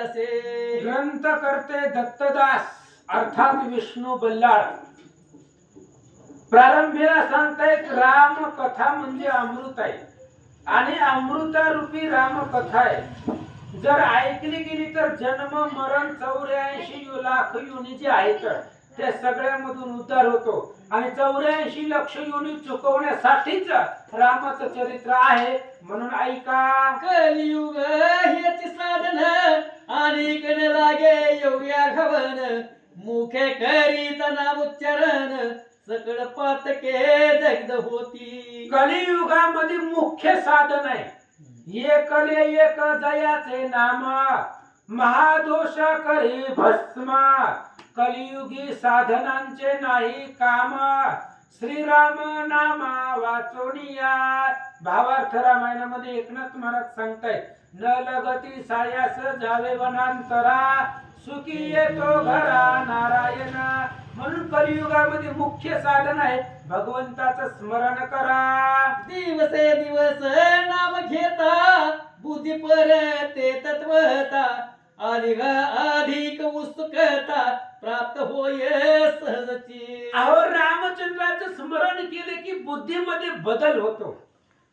तसे ग्रंथ करते दत्तदास अर्थात विष्णू बल्लाळ प्रारंभीला सांगतायत राम कथा म्हणजे अमृत आहे आणि अमृतारूपी राम कथा आहे. जर ऐकली गेली तर जन्म मरण 84 लाख योनी जे आहेत त्या सगळ्यामधून उद्धार होतो आणि 84 लक्ष योनी चुकवण्यासाठीच रामाचं चरित्र आहे. म्हणून ऐका कलियुग हेच साधन आणि गण लागे योग्या घवन मुखे करीत नाम उच्चारण सकळ पातके दग्ध होती. कलियुगामध्ये मुख्य साधन आहे एकले एक जयाचे नाम महादोष करी भस्म कलियुगी साधनांचे नाही काम श्रीराम नामा वाचोनिया. भावार्थ रामायणामध्ये एकनाथ महाराज सांगतायत न लगती सायास जावे वनांतरा सुखी येतो घरा नारायण. म्हणून कलियुगामध्ये मुख्य साधन आहे भगवंताचं स्मरण करा. दिवसे दिवस नाम घेता बुद्धी परते तत्वता अधिक उत्सुकता प्राप्त होय सहजची. अहो रामचंद्राचं स्मरण केले की बुद्धीमध्ये बदल होतो.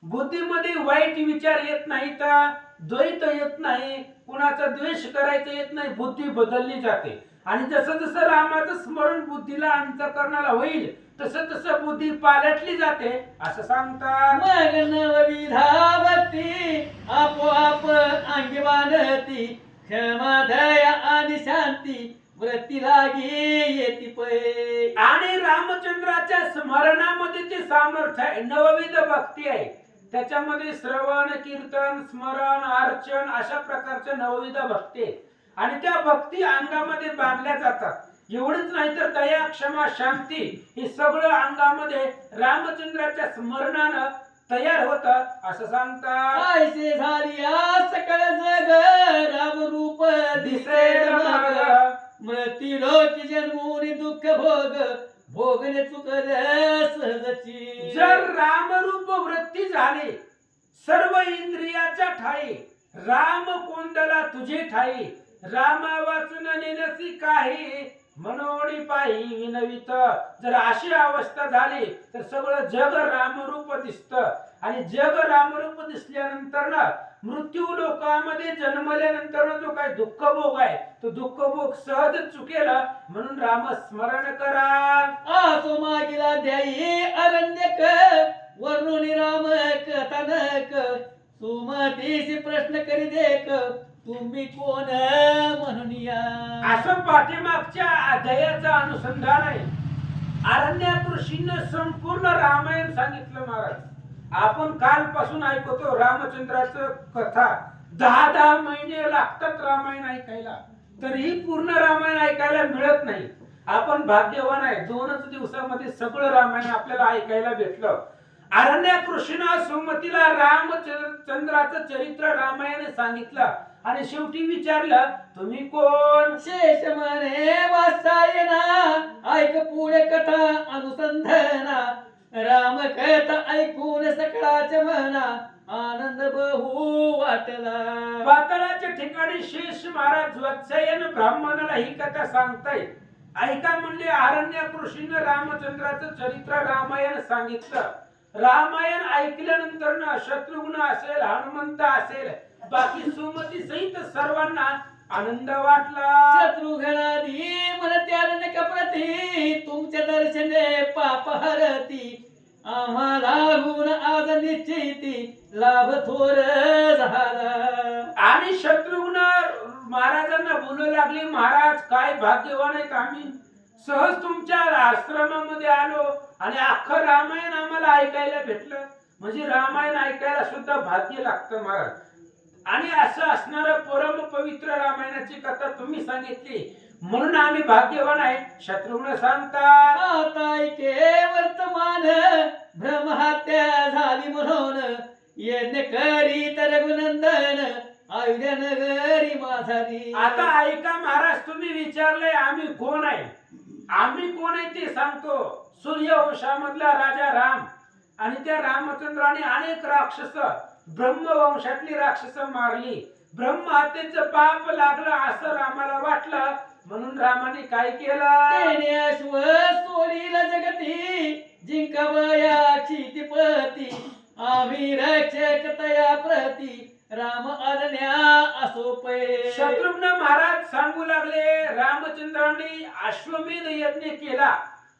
बुद्धीमध्ये वाईट विचार येत नाही तर द्वैत येत नाही कुणाचा द्वेष करायचा येत नाही बुद्धी बदलली जाते. आणि जसं जसं रामाचं स्मरण बुद्धीला अंतःकरणाला होईल तसं तसं बुद्धी पालटली जाते असं सांगतात. मग नवविधा भक्ती आपोआप अंगी बांधती क्षमा दया आणि शांती वृत्ती लागी येती पै. आणि रामचंद्राच्या स्मरणामध्ये जे सामर्थ्य आहे नवविध भक्ती आहे त्याच्यामध्ये श्रवण कीर्तन स्मरण अर्चन अशा प्रकारच्या नवविध भक्ती आहे आणि त्या भक्ती अंगामध्ये बांधल्या जातात. एवढंच नाही तर दया क्षमा शांती हे सगळं अंगामध्ये रामचंद्राच्या स्मरणानं तयार होत असं सांगतात. ऐसे झाली आज सकळ जग राम रूप दिसे मग मृत्यू लोक जन्मून दुःख भोग भोगणे चुकल सहजची. जर रामरूप वृत्ती झाली सर्व इंद्रियाच्या ठाई राम कोंडला तुझे ठाई रामा वाचून नेनसी काही मनोडी पायी विनवित. जर अशी अवस्था झाली तर सगळं जग रामरूप दिसत आणि जग रामरूप दिसल्यानंतर ना मृत्यू लोकांमध्ये जन्मल्यानंतर जो काय दुःख भोग आहे तो दुःख भोग सहज चुकेल. म्हणून राम स्मरण करा. आसो मागिला द्याई अरण्यक वर्णोनी राम कथानक सुमतीशी प्रश्न करी देख तुम्ही कोण म्हणून या. असं पाठीमागच्या अध्यायाचं अनुसंधान आहे. अरण्यात ऋषीनं संपूर्ण रामायण सांगितलं महाराज. आपण कालपासून ऐकतो रामचंद्राचं कथा 10 महिने लागतात रामायण ऐकायला तरीही पूर्ण रामायण ऐकायला मिळत नाही. आपण भाग्यवान आहे 2च दिवसामध्ये सगळं रामायण आपल्याला ऐकायला भेटलं. अरण्यात ऋषीनं सुमतीला रामचंद्राचं चरित्र रामायण सांगितलं आणि शेवटी विचारलं तुम्ही कोण. शेष म्हणे वाचायना ऐक पुढे कथा अनुसंधाना राम कथा ऐकून सकळाच्या म्हणा आनंद बहु वाटला. पाताळाच्या ठिकाणी शेष महाराज वत्सयन ब्राह्मणाला ही कथा सांगताय. ऐका म्हणले अरण्यात ऋषीनं रामचंद्राचं चरित्र रामायण सांगितलं. रामायण ऐकल्यानंतर ना शत्रुघ्न असेल हनुमंत असेल बाकी सुमती सहित सर्वांना आनंद वाटला. शत्रुघ्नादी म्हणत्यारण्य प्रती तुमच्या दर्शने पाप हरती आम्हाला गुण आज निश्चिती लाभ थोर झाला. आणि शत्रुघ्न महाराजांना बोलू लागले महाराज काय भाग्यवान आहेत आम्ही सहज तुमच्या आश्रमामध्ये आलो आणि अख्खं रामायण आम्हाला ऐकायला भेटलं. म्हणजे रामायण ऐकायला सुद्धा भाग्य लागतं महाराज. आणि असं असणारं परम पवित्र रामायणाची कथा तुम्ही सांगितली म्हणून आम्ही भाग्यवान आहे. शत्रुघ्न सांगतात आता ऐके वर्तमान ब्रह्महत्या झाली म्हणून यज्ञ करी तर रघुनंदन अयोध्या नगरी माझारी. आता ऐका महाराज तुम्ही विचारलंय आम्ही कोण आहे. आम्ही कोण आहे ते सांगतो. सूर्यवंशामधला राजा राम आणि त्या रामचंद्राने अनेक राक्षस ब्रह्मवंशातली राक्षस मारली ब्रह्महत्येचं पाप लागलं असं रामाला वाटलं, म्हणून रामाने काय केलं? तेने अश्व सोडील जगती जिंकवया क्षितिपती आम्ही रक्षक तया प्रती राम आज्ञा असो पै. शत्रुघ्न महाराज सांगू लागले, रामचंद्रांनी अश्वमेध यज्ञ केला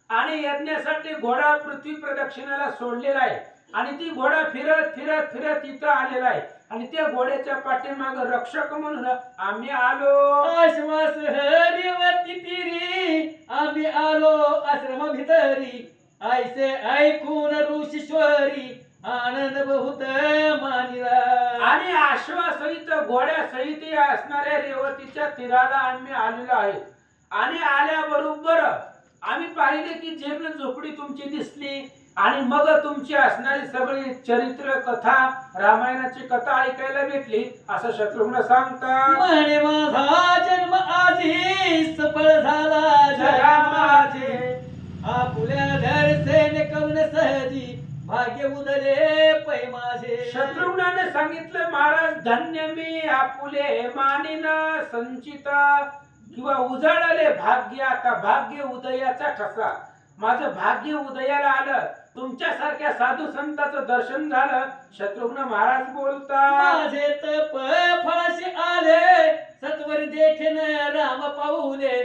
आणि यज्ञासाठी घोडा पृथ्वी प्रदक्षिणाला सोडलेला आहे आणि ती घोडा फिरत फिरत फिरत इथं आलेला आहे आणि त्या घोड्याच्या पाठीमाग रक्षक म्हणून आम्ही आलो. आश्वास हरिवती तिरी आम्ही आलो आश्रम भितरी ऐसे ऐकून ऋषीश्वरी आनंद बहुत मानिला. आणि अश्वासहित घोड्यासहित असणाऱ्या रेवतीच्या तीराला आम्ही आलेलो आहे आणि आल्याबरोबर आम्ही पाहिले की जीर्ण झोपडी तुमची दिसली आणि मग तुमची असणारी सगळी चरित्र कथा रामायणाची कथा ऐकायला भेटली असं शत्रुघ्न सांगतात. म्हणे माझा जन्म आधी सफळ झाला जगा माझे आपुल्या धरसेने करून सहजी भाग्य उदले पै माझे. शत्रुघ्नाने सांगितलं, महाराज धन्य मी आपुले मानिन संचित किंवा उजाळले भाग्य, आता भाग्य उदयाचा ठसा, माझं भाग्य उदयाला आलं, तुमच्यासारख्या साधू संतांचं दर्शन झालं. शत्रुघ्न महाराज बोलतात, माझे तप फळाशी आले सत्वर देखील राम पाऊले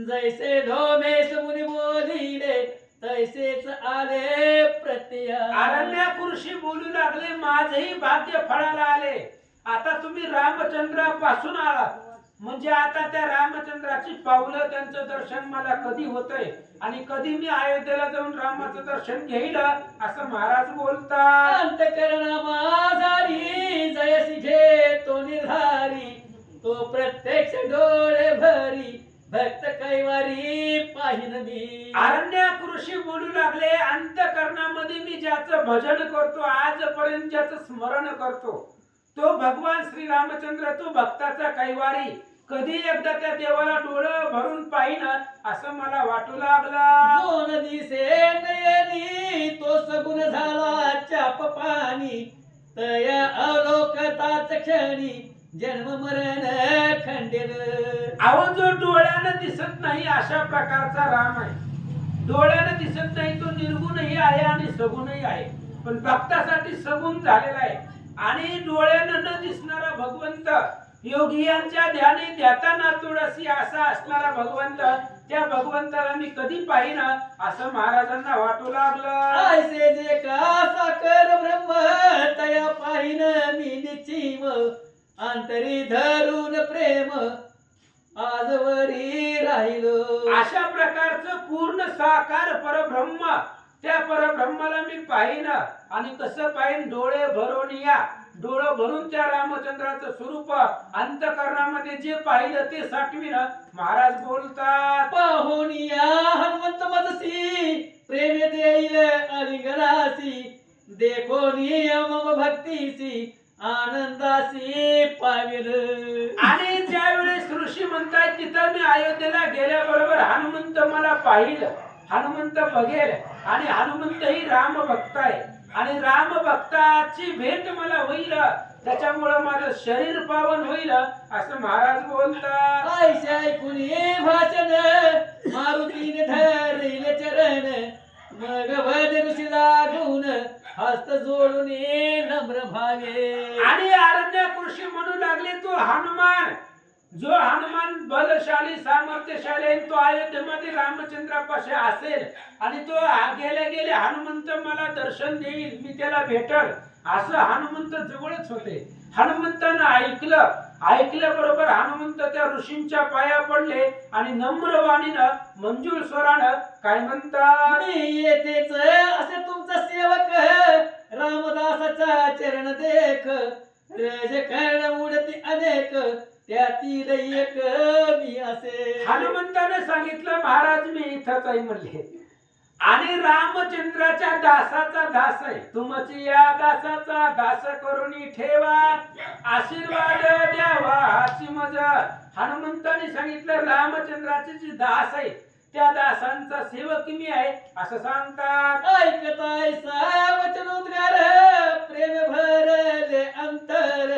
जैसे धोमेश मुनी बोलिले तैसेच आले प्रत्या. अरण्या ऋषी बोलू लागले, माझेही भाग्य फळाला आले. आता तुम्ही रामचंद्रापासून आलात म्हणजे आता त्या रामचंद्राची पावलं त्यांचं दर्शन मला कधी होतंय आणि कधी मी अयोध्येला जाऊन रामाचं दर्शन घेईल असं महाराज बोलतात. अंतकरणा माझारी जयसी घे तो निर्धारी तो प्रत्यक्ष डोळे भरी भक्त कैवारी पाहिन मी. अरण्य ऋषी बोलू लागले, अंतकरणामध्ये मी ज्याचं भजन करतो, आजपर्यंत ज्याचं स्मरण करतो तो भगवान श्री रामचंद्र, तो भक्ताचा कैवारी, कधी एकदा त्या देवाला डोळं भरून पाहिन असं मला वाटू लागलं. जो नदी से नयनी तो सगुण झाला चाप पाणी तया अवलोकताच क्षणी जन्म मरण खंडेल. अहो जो डोळ्यानं दिसत नाही अशा प्रकारचा राम आहे. डोळ्यानं दिसत नाही तो निर्गुणही आहे आणि सगुणही आहे, पण भक्तासाठी सगुण झालेला आहे. आणि डोळ्यानं न दिसणारा भगवंत, योगियांच्या ध्यानी ध्याताना तुळसी असा असणारा भगवंत, त्या भगवंताला मी कधी पाहिन असं महाराजांना वाटू लागलं. ऐसे जे का साकर ब्रह्म तया पाहिन मी निश्चिम अंतरी धरून प्रेम आजवरी राहिलो. अशा प्रकारचं पूर्ण साकार परब्रह्म, त्या परब्रह्माला मी पाहिन आणि कसं पाहिन, डोळे भरून या डोळं भरून त्या रामचंद्राचं स्वरूप अंतकरणामध्ये जे पाहिलं ते साठविन. महाराज बोलतात, पाहून या हनुमंत मजसी प्रेम देईल अलिंगनासी देखो नियम भक्तीसी आनंदासी पाविल. आणि ज्यावेळेस ऋषी म्हणतात तिथं मी अयोध्येला गेल्याबरोबर हनुमंत मला पाहिलं, हनुमंत बघेल आणि हनुमंत ही राम भक्त आहे आणि राम भक्ताची भेट मला होईल, त्याच्यामुळे माझं शरीर पावन होईल असं महाराज बोलतात. ऐसे ऐकून भाषण मारुतीने धरिले चरण मग भज ऋषी लागून हस्त जोडून नम्र भावे. आणि अरण्य ऋषी म्हणू लागले, तो हनुमान, जो हनुमान बलशाली सामर्थ्यशाली आहे, तो अयोध्येमध्ये रामचंद्रापाशी असेल आणि तो गेले गेले हनुमंत मला दर्शन देईल, मी त्याला भेटल असं हनुमंत जवळच होते. हनुमंतानं ऐकलं बरोबर हनुमंत त्या ऋषींच्या पाया पडले आणि नम्र वाणीनं मंजूळ स्वरानं काय म्हणतात, मी येतेच असे तुमचा सेवक रामदासाचा चरण देख रज कर्ण उडती अनेक त्यातील एक मी असे. हनुमंताने सांगितलं, महाराज मी इथंच आहे म्हणले आणि रामचंद्राच्या दासाचा दास आहे, तुमची या दासाचा दास करून ठेवा, आशीर्वाद द्यावा हाची मजा. हनुमंताने सांगितलं, रामचंद्राचे जे दास आहे त्या दासांचा सेवक मी आहे असं सांगतात. ऐकताय वचन उद्गार प्रेम भरले अंतर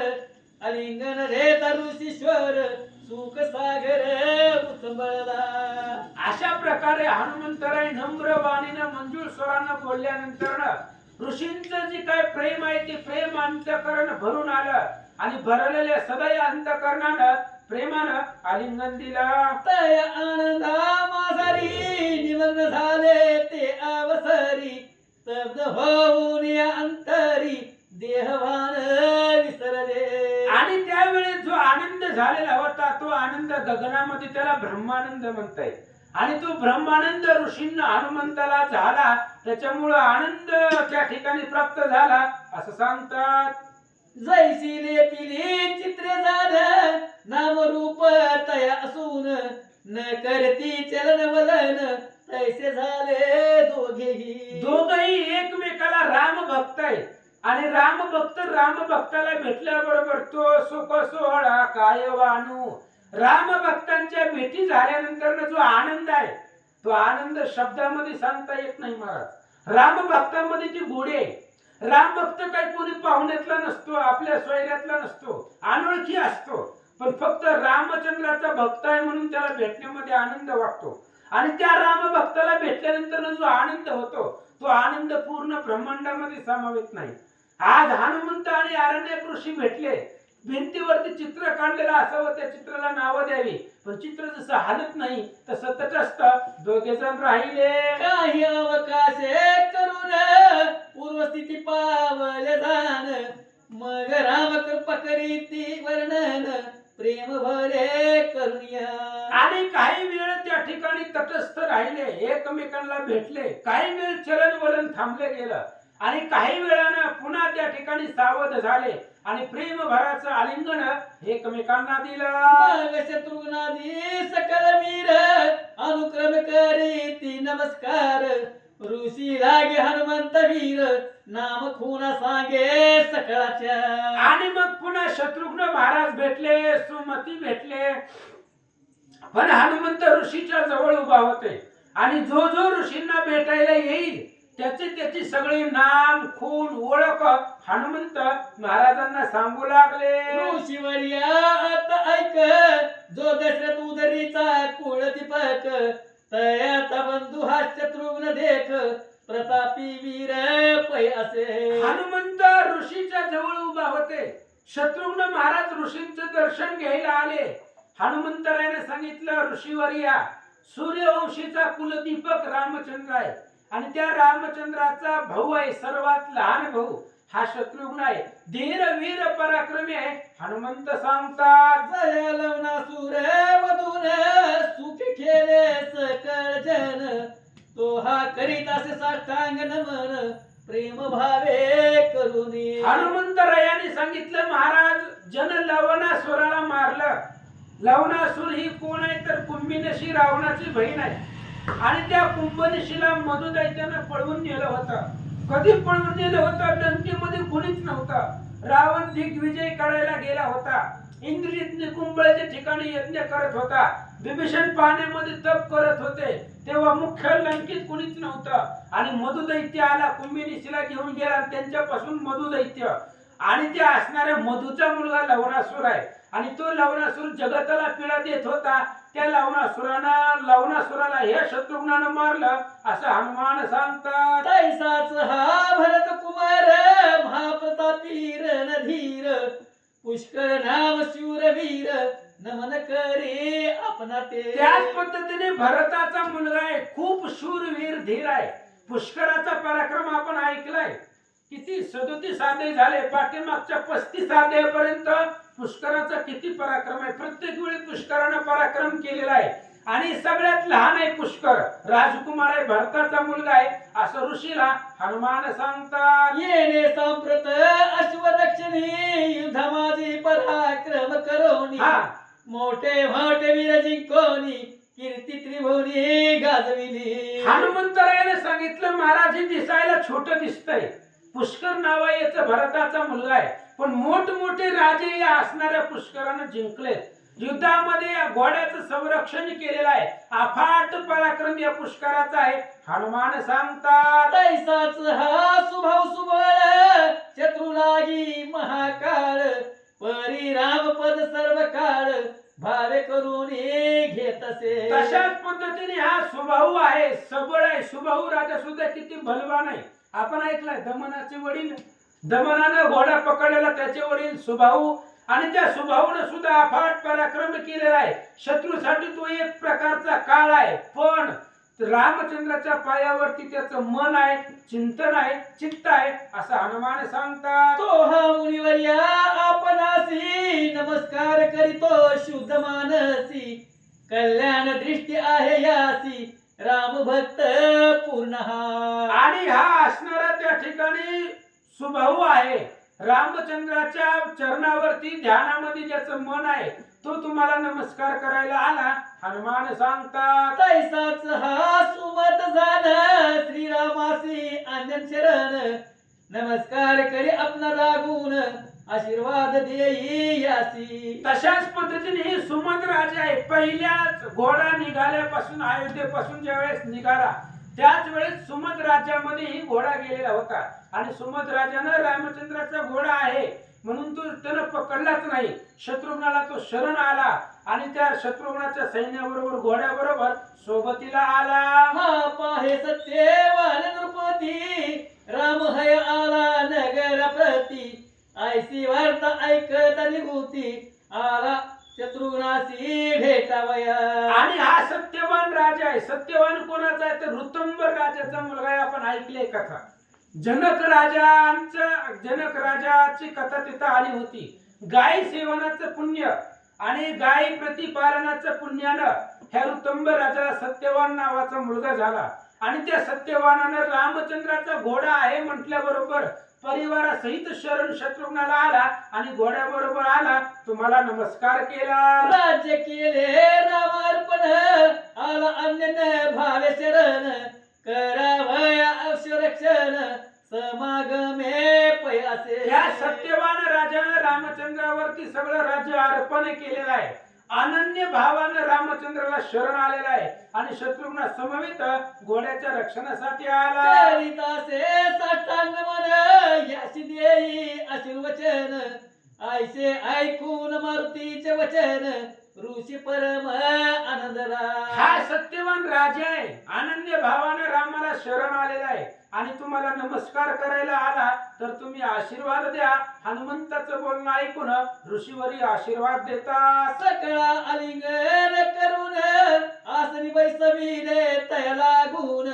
आलिंगन घेता ऋषीश्वर सुख सागर उचंबळला. अशा प्रकारे हनुमंतराय नम्र वाणीनं मंजूळ स्वरानं बोलल्यानंतर ऋषींचं जे काय प्रेम आहे ते प्रेम अंतकरण भरून आलं आणि भरलेल्या सदैव अंतकरणानं प्रेमानं आलिंगन दिलं. तय आनंदा मासारी निमग्न झाले ते अवसरी स्तब्ध होऊन या अंतरी देहभान विसरले. आणि त्यावेळी जो आनंद झालेला होता तो आनंद गगनामध्ये त्याला ब्रह्मानंद म्हणताय. आणि तो ब्रह्मानंद ऋषींना हनुमंताला झाला त्याच्यामुळं आनंद त्या ठिकाणी प्राप्त झाला असं सांगतात. जैसी लेपिली चित्रे झाल नाम रूप तया असून न करती चलन वलन तैसे झाले दोघेही. दोघही एकमेकाला राम भक्त आहेत आणि राम भक्ताला भेटल्याबरोबर तो सुख सोहळा काय वाणू. राम भक्तांच्या भेटी झाल्यानंतर जो आनंद आहे तो आनंद शब्दामध्ये सांगता येत नाही महाराज. राम भक्तांमध्ये ती गोडी आहे. राम भक्त काही कोणी पाहुण्यातला नसतो, आपल्या सोयऱ्यातला नसतो, अनोळखी असतो, पण फक्त रामचंद्राचा भक्त आहे म्हणून त्याला भेटण्यामध्ये आनंद वाटतो. आणि त्या राम भक्ताला भेटल्यानंतर जो आनंद होतो तो आनंद पूर्ण ब्रह्मांडामध्ये समावित नाही. आज हनुमंत आणि आरण्यक ऋषी भेटले, भिंतीवरती चित्र काढलेलं असावं, त्या चित्राला नावं द्यावी, पण चित्र जसं हालत नाही तसं तटस्थ दोघे जण राहिले. काही अवकाशे करून पूर्वस्थिती पावले जाण मग राम कृपा करीती वर्णन प्रेम भरे करुणिया. आणि काही वेळ त्या ठिकाणी तटस्थ राहिले, एकमेकांना भेटले. काही वेळ चलन वलन थांबले गेलं आणि काही वेळानं पुन्हा त्या ठिकाणी सावध झाले आणि प्रेम भराचं आलिंगन एकमेकांना दिलं. मग शत्रुघ्नादी सकल वीर अनुक्रम करीती नमस्कार ऋषी लागे हनुमंत वीर नाम खुना सांगे सकळाच्या. आणि मग पुन्हा शत्रुघ्न महाराज भेटले, सुमती भेटले, पण हनुमंत ऋषीच्या जवळ उभा होते आणि जो जो ऋषींना भेटायला येईल त्याची सगळी नाम खून ओळख हनुमंत महाराजांना सांगू लागले. ऋषीवर्या आता ऐक जो दशरथ उदरीचा कुळ दीपक तयाचा बंधू हा शत्रुघ्न देख प्रतापी वीर पै असे. हनुमंत ऋषीच्या जवळ उभा होते. शत्रुघ्न महाराज ऋषींचं दर्शन घ्यायला आले. हनुमंतरायाने सांगितलं ऋषीवर्या सूर्यवंशीचा कुलदीपक रामचंद्र आहे आणि त्या रामचंद्राचा भाऊ आहे, सर्वात लहान भाऊ हा शत्रुघ्न आहे. धीर वीर पराक्रमी आहे. हनुमंत सांगतात जय लवणासूर वधून सुख खेळे सकळ जन तो हा करीत असे साष्टांग नमन प्रेम भावे करुणी. हनुमंतरायाने सांगितलं महाराज जन लवणासुराला मारलं. लवणासूर ही कोण आहे तर कुंभिनशी रावणाची बहीण आहे आणि त्या कुंभनिशीला मधुदैत्यानं पळवून नेलं होतं. कधी पळवून नेलं होतं? लंकेमध्ये कोणीच नव्हतं. रावण दिग्विजय करायला गेला होता. इंद्रजित निकुंभळच्या ठिकाणी यज्ञ करत होता. विभीषण पाण्यामध्ये तप करत होते तेव्हा मुख्य लंकेत कोणीच नव्हतं आणि मधुदैत्य आला, कुंभिनिशीला घेऊन गेला. त्यांच्यापासून मधुदैत्य आणि त्या असणाऱ्या मधुचा मुलगा लवणासूर आहे आणि तो लवणासूर जगताला पीडा देत होता. त्या लवणासुराला हे शत्रुघ्नानं मारलं असं हनुमान सांगतात. तैसाच हा भरत कुमार महाप्रतापी रणधीर पुष्कर नाम शूरवीर नमन करे आपणा ते. त्याच पद्धतीने भरताचा मुलगा आहे, खूप शूरवीर धीर आहे. पुष्कराचा पराक्रम आपण ऐकलाय. किती 37 अध्याय झाले, पाठीमागच्या 35 अध्यायापर्यंत पुष्कराचा किती पराक्रम आहे. प्रत्येक वेळी पुष्करानं पराक्रम केलेला आहे आणि सगळ्यात लहान आहे पुष्कर, राजकुमार आहे, भरताचा मुलगा आहे असं ऋषीला हनुमान सांगतात. येणे संप्रत अश्वरक्षणी युद्ध माझी पराक्रम करोनी मोठे मोठे वीर जिंकोनी कीर्ती त्रिभुवनी गाजविली. हनुमंतरायाने सांगितलं महाराज हे दिसायला छोट दिसतंय, पुष्कर नाव आहे याचा भरताचा मुलगा आहे, पण मोठमोठे राजे या असणाऱ्या पुष्करानं जिंकले. युद्धामध्ये या घोड्याचं संरक्षण केलेलं आहे. अफाट पराक्रम या पुष्कराचा आहे. हनुमान सांगतात तैसाच हा सुभाव सुबळ शत्रू लागी महाकाळ परी राम पद सर्व काळ भावे करून घेत असे. तशाच पद्धतीने हा सुबाहू आहे, सबळ आहे. सुबाहू राजा सुद्धा किती बलवान आहे. आपण ऐकलंय दमनाचे वडील, दमनानं घोडा पकडलेला त्याचे वडील सुबाहू, आणि त्या सुबाहूने सुद्धा अफाट पराक्रम केलेला आहे. शत्रूसाठी तो एक प्रकारचा काळ आहे, पण रामचंद्राच्या पायावरती त्याचं मन आहे, चिंतन आहे, चित्त आहे, असं हनुमान सांगतात. तो हा मुनिवर्या आपणासी नमस्कार करीतो शुद्ध मानसी, कल्याण दृष्टी आहे यासी राम भक्त पूर्ण हा. आणि हा असणारा त्या ठिकाणी सुबाहू आहे. रामचंद्राच्या चरणावरती ध्यानामध्ये ज्याचं मन आहे तो तुम्हाला नमस्कार करायला आला. हनुमान सांगतात तैसाच हा सुमत झाला श्रीरामासी आनंद शरण, नमस्कार करी आपला लागून आशीर्वाद देई यासी. तशाच पद्धतीने ही सुमंत राजा आहे. पहिल्याच घोडा निघाल्यापासून अयोध्येपासून ज्यावेळेस निघाला त्याच वेळेस सुमंत राज्यामध्ये ही घोडा गेलेला होता, आणि सुमंत राजानं रामचंद्राचा घोडा आहे म्हणून तो त्यानं पकडलाच नाही. शत्रुघ्नाला तो शरण आला आणि त्या शत्रुघ्नाच्या सैन्याबरोबर घोड्याबरोबर सोबतीला आला. हा पाहे सत्यवान नृपती राम हय आला नगर प्रती, ऐसी वार्ता ऐकत निघूती आला शत्रुघ्नासी भेटावया. आणि हा सत्यवान राजा आहे. सत्यवान कोणाचा आहे तर ऋतंबर राजाचा मुलगा आहे. आपण ऐकले कथा. जनक राजाची कथा तिथं आली होती. गाय सेवनाचं पुण्य आणि गाय प्रतिपालनाचं पुण्यानं ह्या ऋतंबर राजाला सत्यवान नावाचा मुलगा झाला, आणि त्या सत्यवानानं रामचंद्राचा घोडा आहे म्हटल्याबरोबर परिवारासहित शरण शत्रुघ्नाला आला आणि घोड्याबरोबर आला, तुम्हाला नमस्कार केला. राज्य केले रामार्पण आला अन्य भावे शरण, करावया अवश्यरक्षण समागमे पयासे. या सत्यवान राजानं रामचंद्रावरती सगळं राज्य अर्पण केलेलं आहे. अनन्य भावानं रामचंद्राला शरण आलेला आहे आणि शत्रुघ्न समवेत घोड्याच्या रक्षणासाठी आला. चरितासे साष्टांग मन याशी देई आशीर्वचन, ऐसे ऐकून मारुतीचे वचन ऋषी परम आनंदला. हा सत्यवान राजा आहे. अनन्य भावानं रामाला शरण आलेला आहे आणि तुम्हाला नमस्कार करायला आला तर तुम्ही आशीर्वाद द्या. हनुमंताचं बोलणं ऐकून ऋषीवरी आशीर्वाद देतात. सकळा आलिंगन करून आसनी बैसविले तया लागून,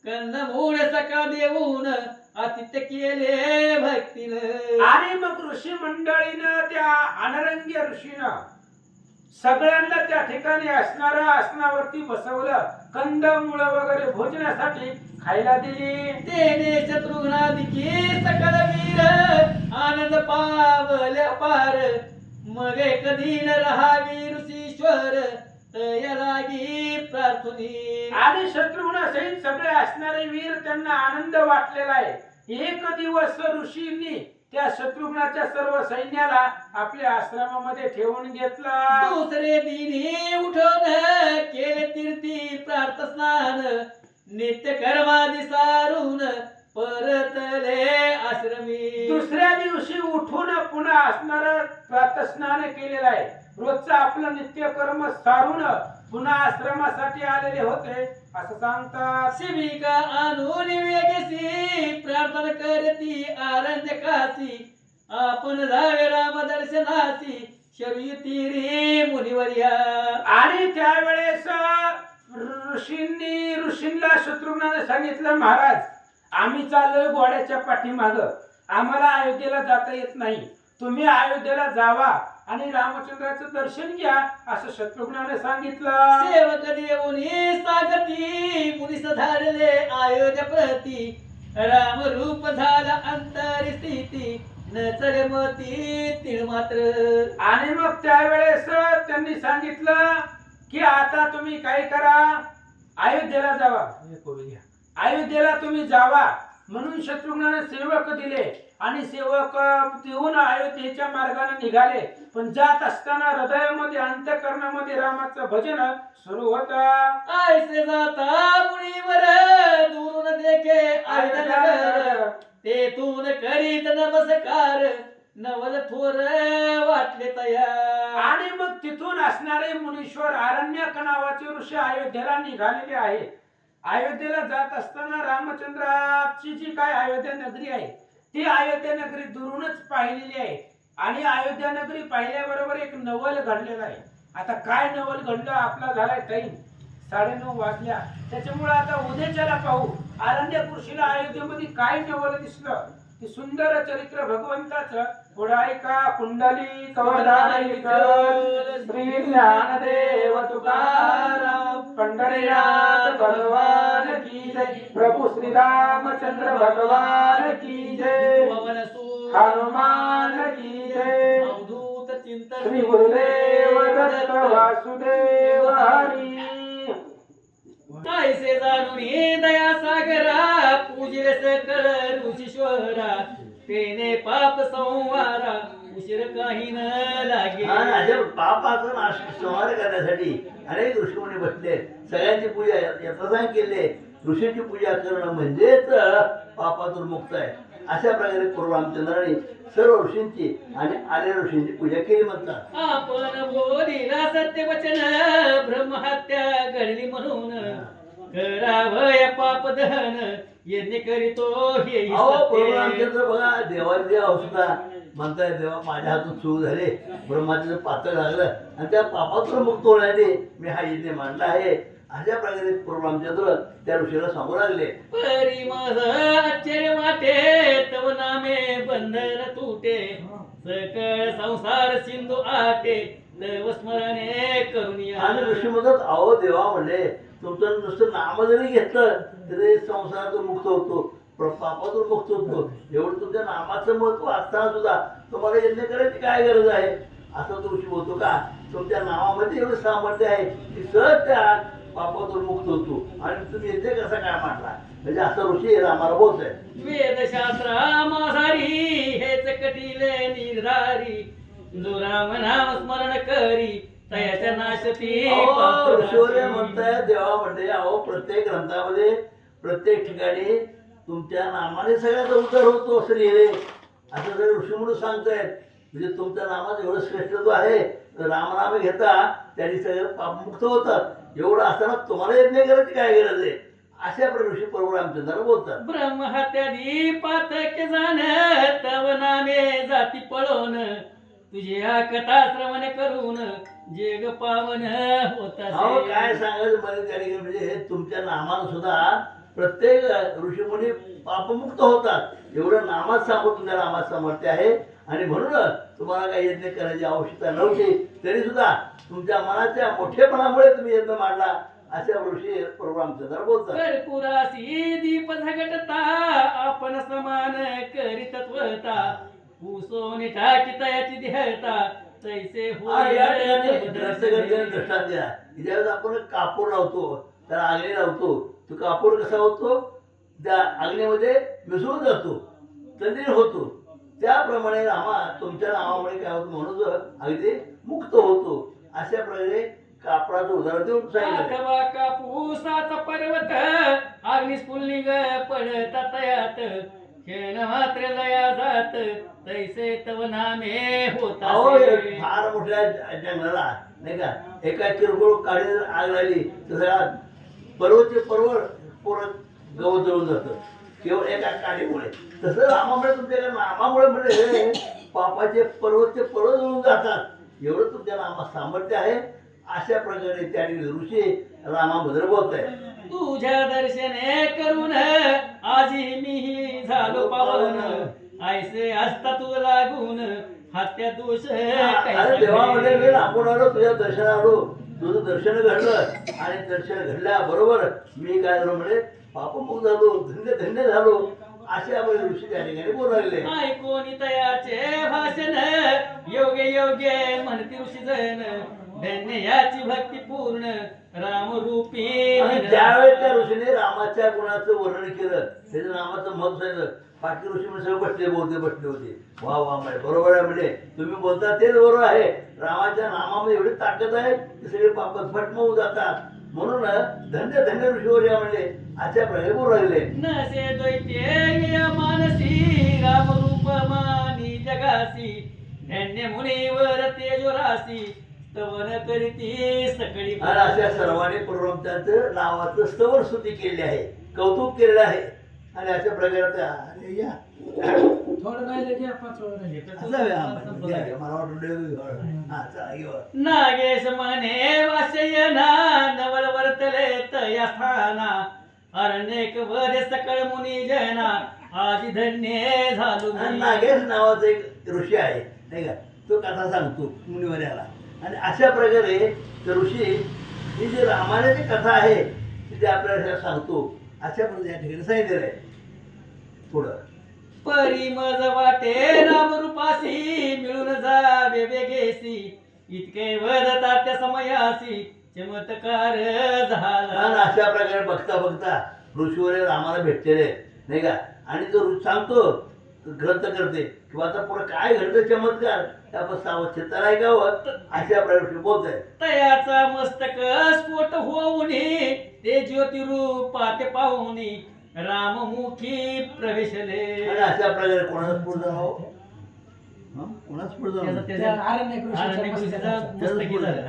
कंदमूळ सकाळ देऊन आतिथ्य केले भक्तीनं. आणि मग ऋषी मंडळीनं त्या अनरंग्य ऋषीनं सगळ्यांना त्या ठिकाणी असणाऱ्या आसनावरती बसवलं. कंदमुळ वगैरे भोजनासाठी खायला दिली. तेने शत्रुघ्नादिकी सकल वीर आनंद पावल्या पार, मग कधी न रहावी ऋषीश्वर तया लागी प्रार्थनी. आणि शत्रुघ्न सहित सगळे असणारे वीर त्यांना आनंद वाटलेला आहे. एक दिवस ऋषींनी त्या शत्रुघ्नाच्या सर्व सैन्याला आपल्या आश्रमामध्ये ठेवून घेतलं. दुसरे दिनी उठून केले तीर्थी प्रार्थ स्नान, नित्य कर्मादि सारून परतले आश्रमी. दुसऱ्या दिवशी उठून पुन्हा असणार प्रातस्नान केलेलं आहे. रोजचं आपलं नित्य कर्म सारून पुन्हा आश्रमासाठी आलेले होते असं सांगतात. शिविका आणून वेगेसी प्रार्थना करती आरण्यकासी, आपण जावे राम दर्शनासी शरयू तीरी मुनिवर्या. आणि त्यावेळेस ऋषींना शत्रुघ्नाने सांगितलं, महाराज आम्ही चाललोय घोड्याच्या पाठीमाग, आम्हाला अयोध्येला जाता येत नाही, तुम्ही अयोध्येला जावा आणि रामचंद्राचं दर्शन घ्या असं शत्रुघ्नाने सांगितलं. सेवक देऊनी सागती मुनीस धारले अयोध्या प्रती, राम रूप झाला अंतरी स्थिती न चले मती तीळ मात्र. आणि मग त्यावेळेस त्यांनी सांगितलं की आता तुम्ही काय करा, अयोध्येला जावा, अयोध्येला तुम्ही जावा म्हणून शत्रुघ्नाने सेवक दिले आणि सेवक देऊन अयोध्येच्या मार्गाने निघाले. पण जात असताना हृदयामध्ये अंतःकरणामध्ये रामाचं भजन सुरू होतं. ऐसे जाता मुनीवर दूरून देखे अयोध्या नगर, तेथून करीत नमस्कार नवल थोर वाटले तयार. आणि मग तिथून असणारे मुनीश्वर आरण्यक नावाचे ऋषी अयोध्येला निघालेले आहे. अयोध्येला जात असताना रामचंद्राची जी काय अयोध्या नगरी आहे ती अयोध्या नगरी दुरूनच पाहिलेली आहे. आणि अयोध्या नगरी पाहिल्याबरोबर एक नवल घडलेला आहे. आता काय नवल घडलं आपला झालाय टाइम 9:30 वाजल्या. त्याच्यामुळे आता उद्याच्याला पाहू आरण्य ऋषीला अयोध्येमध्ये काय नवल दिसलं ते सुंदर चरित्र भगवंताचं. पुढाई का कुंडली कवदारी विठ्ठल श्री ज्ञानदेव तुकाराम पंढरीनाथ भगवान की जय. प्रभू श्री रामचंद्र भगवान की जय. पवन सुत हनुमान की जय. अवधूत चिंतन श्री गुरुदेव दत्त वासुदेव हरी. कैसे जाणून दया सागरा पूजिले सकळ ऋषीश्वरा. तेने पाप संवारा उशीर काही न लागे. अशा पापाचा नाश संहार करण्यासाठी अनेक ऋषीमुनी बसले. सगळ्यांची पूजा यथासांग केले. ऋषीची पूजा करणं म्हणजेच पापातून मुक्त आहे. अशा प्रकारे पूर्व रामचंद्राने सर्व ऋषींची आणि आर्य ऋषींची पूजा केली म्हणतात. आपण बोलिला सत्य वचन ब्रह्महत्या घडली म्हणून करावय पाप दहन यज्ञ करीतो हे अहो पूर्व रामचंद्र बघा देवाला देव सुद्धा म्हणताय देवा माझ्या हातून चूक झाले ब्रह्माचं पातळ लागलं आणि त्या पापातून मुक्त होण्याने मी हा यज्ञ मांडला आहे. अशा प्रकारे पूर्व रामचंद्र त्या ऋषीला सांगू लागले. परी मज आश्चर्य वाटे तव नामे बंधन तुटे. सकळ संसार सिंधू आटे तव स्मरणे करून आणि ऋषी म्हणतात अहो देवा म्हणले तुमचं नुसतं नाम जरी घेतलं तरी संसारातून मुक्त होतो पापातून मुक्त होतो. एवढं तुमच्या नामाचं महत्व असताना सुद्धा तुम्हाला यज्ञ करायची काय गरज आहे असं तो ऋषी बोलतो का. तुमच्या नामामध्ये एवढं सामर्थ्य आहे की सहज त्या पापातून मुक्त होतो आणि तुम्ही यज्ञ कसा काय मांडला म्हणजे असं ऋषी रामाला बोलतोय. वेदशास्त्रा मासारी हेच कटीले निर्धारी. जो राम नाम स्मरण करी तयाच्या नाशती ऋषीवर्य म्हणताय देवा म्हणते अहो प्रत्येक ग्रंथामध्ये प्रत्येक ठिकाणी तुमच्या नामाने सगळ्याचा उद्धार होतो असं लिहिले. असं जर ऋषी म्हणून सांगतायत म्हणजे तुमच्या नामात एवढं श्रेष्ठत्व आहे तर रामनाम घेता त्यांनी सगळं पापमुक्त होतात. एवढं असताना तुम्हाला यज्ञ करायची काय गरज आहे अशा ऋषी प्रभू रामचंद्र बोलतात. ब्रह्महत्यादी पातक जाण तव नामे जाती पळवून तुझ्या कथा श्रवण करून जेग पावन होत. अहो काय सांगायचं मला त्या ठिकाणी म्हणजे तुमच्या नामानं सुद्धा प्रत्येक ऋषीमुनी पापमुक्त होतात. एवढं नामात सांगू तुमच्या नामात सामर्थ्य आहे आणि म्हणून तुम्हाला काही यज्ञ करायची आवश्यकता नव्हती तरी सुद्धा तुमच्या मनाच्या मोठेपणामुळे तुम्ही यज्ञ मांडला अशा ऋषी प्रभू रामचंद्र बोलतात. कर्पुरासी दीप झगटता आपण समान करीतत्वता. पुसोनी टाकी तयाची देहता तैसे या ठिकाणी ग्रंथकर्त्याने दृष्टांत दिला की ज्यावेळेस आपण कापूर लावतो त्याला आग्नी लावतो तो कापूर कसा होतो त्या अग्नीमध्ये मिसळून जातो तंद्रीण होतो. त्याप्रमाणे रामा तुमच्या नावामुळे काय होतं म्हणून अगदी मुक्त होतो. अशा प्रकारे कापडाचं उदाहरण देऊन सांगितलं. अथवा कापूसाचा पर्वत अग्निस्फुल्लिंग पडता तयात. क्षण मात्र लया जात तैसे तव नामे होता. अहो फार मोठ्या जंगलाला नाही का एका किरकोळ काळी जर आग लागली तर सगळा पर्वतचे पर्वत परत गवत जळून जातं केवळ एका काडीमुळे. तसं रामामुळे तुमच्या नामामुळे म्हणजे पापाचे पर्वतचे पर्वत जळून जातात. एवढं तुमच्या नामात सामर्थ्य आहे. अशा प्रकारे त्या ऋषी रामाबद्दल बोलत आहे. तुझ्या दर्शने करून आजी मी झालो पावन. ऐसे असता तू लागून हत्या दोष अरे देवा म्हणजे मी लांबून आलो तुझ्या दर्शन आलो तुझं दर्शन घडलं आणि दर्शन घडल्याबरोबर मी काय झालो म्हणजे पापमुक्त झालो धन्य धन्य झालो असे आपण ऋषी त्या ठिकाणी बोलायले. ऐकोनी तयाचे भाषण योग्य योग्य म्हणती ऋषी जन. धन्य याची भक्ती पूर्ण रामरूपी. ज्यावेळेस त्या ऋषीने रामाच्या गुणाचं वर्णन केलं त्याच्या नामाचं मत सांगितलं बाकी ऋषी म्हणजे सगळं बसले होते. वा वा म्हणजे बरोबर आहे म्हणजे तुम्ही बोलता तेच बरोबर आहे. रामाच्या नामामध्ये एवढी ताकद आहे की सगळे पाप भस्म होऊन जातात. म्हणून धन्य धन्य ऋषीवर म्हणजे अशा प्रकारे बोलू लागले. नसे द्वैत्य मानसी रामरूप मानी जगासी धन्य मुनीवर तेजोरासी स्तवन करीती सकळी आणि अशा सर्वांनी परमहंसाचं नावाचं स्तवर स्तुती केली आहे, कौतुक केलेलं आहे. आणि अशा प्रकारचा अरे या थोडं राहिले घ्या 5 वेळा राहिले. असं आहे आपण. घ्या, घ्या. मला वाटलं हा चला घेऊ. नागेश म्हणे वाशयना नवल वर्तले तया स्थाना अनेक वरे सकळ मुनी जना आजी धन्य झालो आणि मी. नागेश नावाचा एक ऋषी आहे नाही का, तो कथा सांगतो मुनिवर्याला. आणि अशा प्रकारे ते ऋषी ही जी रामायणाची कथा आहे ती ते आपल्याला सांगतो. अशा प्रकारे या ठिकाणी सांगितलेलं आहे. पुढं परी मज वाटे राम रूपासी मिळून जावे वेगेसी इतके वदता त्या समयासी चमत्कार झाला. आणि अशा प्रकारे बघता बघता ऋषीवर रामाला भेटलेले नाही का. आणि तो ऋषी सांगतो ग्रंथ करते किंवा आता पुढे काय घडतं चमत्कार त्यापासून सावच्छता ऐकावं अशा प्रकारे बोलत आहे. तयाचा मस्तक स्फोट होऊन ते ज्योतिरूपात पाहून राममुखी प्रवेशले. आणि अशा प्रकारे कोणाचं पुढे जावं, कोणाच पुढे जावं. त्या आरण्यक ऋषीच्या मस्तकी झालं.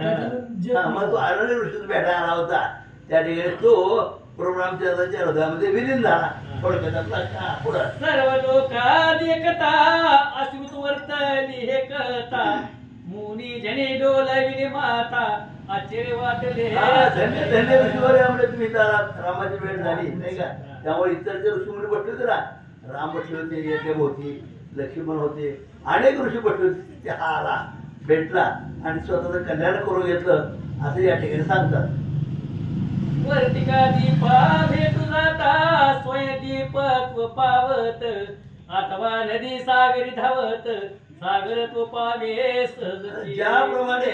हा, मग तो अरण्य ऋषीच भेटायला आला होता. त्या ठिकाणी तो प्रभुरामचंद्राच्या हृदयामध्ये विलीन झाला. थोडक्यात आपला पुढं सर्व लोका देखता अश्रुत वर्तली हे कथा मुनी जने डोलविली माता आश्चर्य वाटले. हा, धन्य धन्य ऋषीवर यामुळे तुम्ही त्याला रामाची भेट झाली नाही का. त्यामुळे इतर जे ऋषीमुनी बसले होते ना, राम बसले होते, यज्ञ होती, लक्ष्मण होते, अनेक ऋषी बसले होते. ते हा आला भेटला आणि स्वतःचं कल्याण करून घेतलं असं या ठिकाणी सांगतात. वर्तिका दीपा भेटू जाता स्वयं दीपत्व पावत अथवा नदी सागरी धावत सागर तो पावे सहजची. ज्याप्रमाणे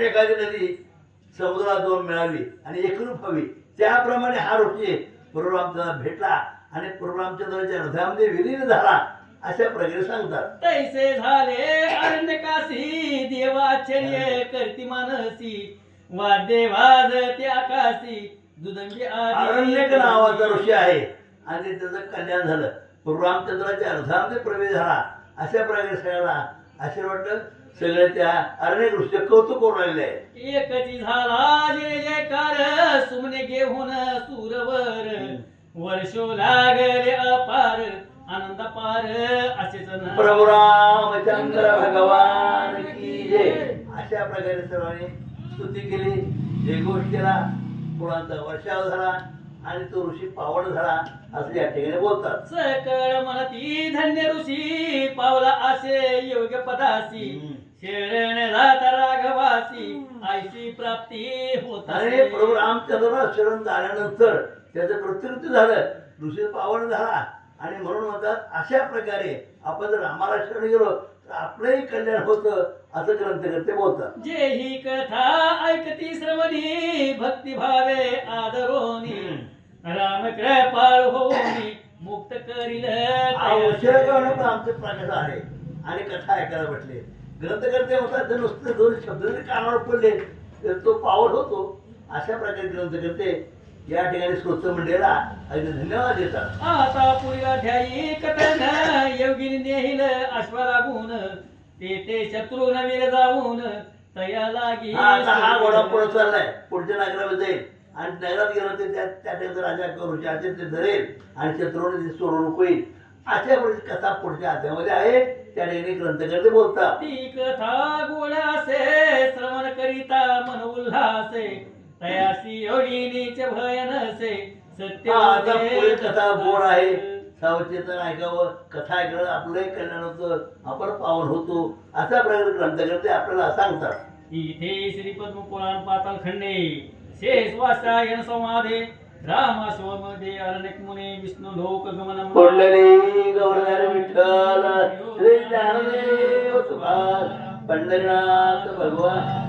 एखादी नदी समुद्रात जाऊन मिळावी आणि एकरूप हवी त्याप्रमाणे हा ऋषी परशुरामचंद्र भेटला आणि परशुरामचंद्राच्या हृदयामध्ये विलीन झाला अशा प्रकारे सांगतात. तैसे झाले अरण्यकासी देवाश्चर्य करती मानसी वाद्य वाजते आकाशी दुदंगी अरण्यक नावाचा ऋषी आहे आणि त्याचं कल्याण झालं. परशुरामचंद्राच्या हृदयामध्ये प्रवेश झाला अशा प्रकारे सगळ्याला आशीर्वाद सगळे त्या अरण्यक ऋषी कौतुक करून राहिले आहे. एकची झाला जय जयकार सुमने घेऊन सूरवर वर्षो लागले अपार आनंद पार असेच ना. प्रभू रामचंद्र भगवान की जय. अशा प्रकारे सर्वांनी स्तुती केली. जय गोष्टीला पुरांचा वर्षाव झाला आणि तो ऋषी पावन झाला असं या ठिकाणी बोलतात. सकळ म्हणती धन्य ऋषी पावला असे योग्य पदासी शरण रात राघवासी आईची प्राप्ती होत आणि प्रभू रामचंद्राला शरण झाल्यानंतर त्याचं प्रत्युत्तर झालं, ऋषी पावन झाला. आणि म्हणून म्हणतात अशा प्रकारे आपण जर रामाला शरण गेलो तर आपलंही कल्याण होतं असं ग्रंथकर्ते बोलतात. जे ही कथा ऐकती श्रवणी भक्तिभावे आदरोनी राम कृपाळ होऊनी मुक्त करील औषध पण आमचे प्रकाश आले आणि कथा ऐकायला भेटले. ग्रंथकर्ते म्हणतात जर नुसते 2 शब्द जरी कानावर पडले तर तो पावन होतो. अशा प्रकारे ग्रंथकर्ते या ठिकाणी श्रोत मंडळीला अगदी धन्यवाद देतात. आता पुरीला ध्यायी कथन योगिनी नेहिल अश्व लागून ते शत्रू नवीर जाऊन तया लागी. आता हा घोडा पुढे चाललाय, पुढच्या नगरामध्ये जाईल आणि नगरात गेलं ते त्या ठिकाणी राजा ऋषी ते धरेल आणि शत्रूने ते सोडून होईल. अशा प्रकारची कथा पुढच्या अध्यायामध्ये आहे. त्या ठिकाणी ग्रंथकर्ते बोलतात. ती कथा गोळासे श्रवण करिता मन उल्हासे तयासी योगिनीचे भय नसे सत्य. आता पुढे कथा गोड आहे, सावचेतन ऐकावं, कथा ऐकलं आपलंही कल्याण होतं, आपण पावन होतो अशा प्रकारे ग्रंथकर्ते आपल्याला सांगतात. इथे श्री पद्म पुराण पाताल खंडे शेष वासायन संवादे रामाश्वमध्ये अनेक मुने विष्णू लोक गमन कोंडली गौरहर विठ्ठल श्री ज्ञानदेव सुभाष पंढरीनाथ भगवान